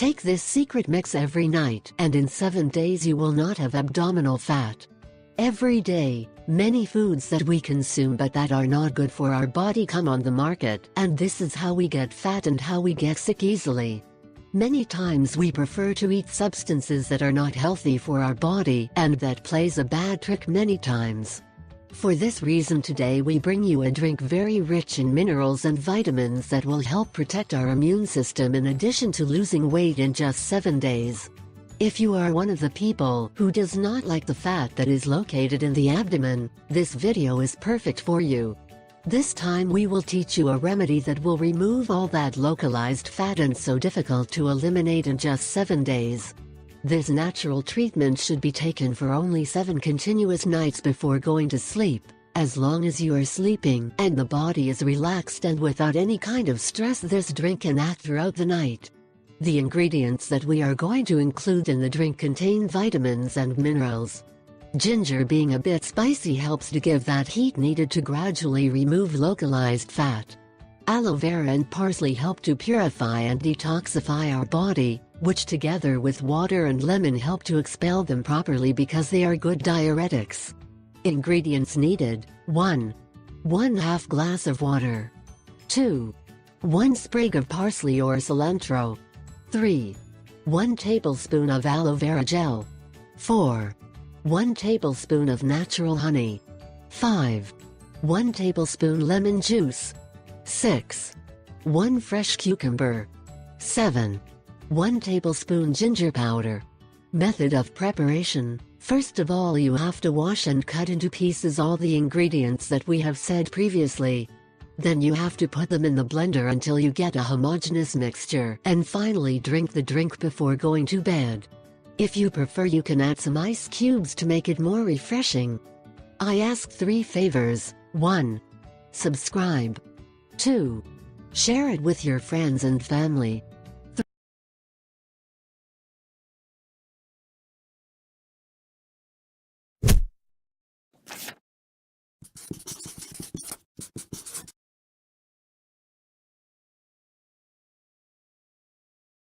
Take this secret mix every night, and in 7 days you will not have abdominal fat. Every day, many foods that we consume but that are not good for our body come on the market, and this is how we get fat and how we get sick easily. Many times we prefer to eat substances that are not healthy for our body, and that plays a bad trick many times. For this reason today we bring you a drink very rich in minerals and vitamins that will help protect our immune system in addition to losing weight in just 7 days. If you are one of the people who does not like the fat that is located in the abdomen, this video is perfect for you. This time we will teach you a remedy that will remove all that localized fat and so difficult to eliminate in just 7 days. This natural treatment should be taken for only 7 continuous nights before going to sleep, as long as you are sleeping and the body is relaxed and without any kind of stress. This drink can act throughout the night. The ingredients that we are going to include in the drink contain vitamins and minerals. Ginger, being a bit spicy, helps to give that heat needed to gradually remove localized fat. Aloe vera and parsley help to purify and detoxify our body, which together with water and lemon help to expel them properly because they are good diuretics. Ingredients needed: 1. 1/2 glass of water. 2. 1 sprig of parsley or cilantro. 3. 1 tablespoon of aloe vera gel. 4. 1 tablespoon of natural honey. 5. 1 tablespoon lemon juice. 6. 1 fresh cucumber. 7. 1 tablespoon ginger powder. Method of preparation: first of all, you have to wash and cut into pieces all the ingredients that we have said previously. Then you have to put them in the blender until you get a homogeneous mixture, and finally drink the drink before going to bed. If you prefer, you can add some ice cubes to make it more refreshing. I ask 3 favors: 1. Subscribe. 2. Share it with your friends and family.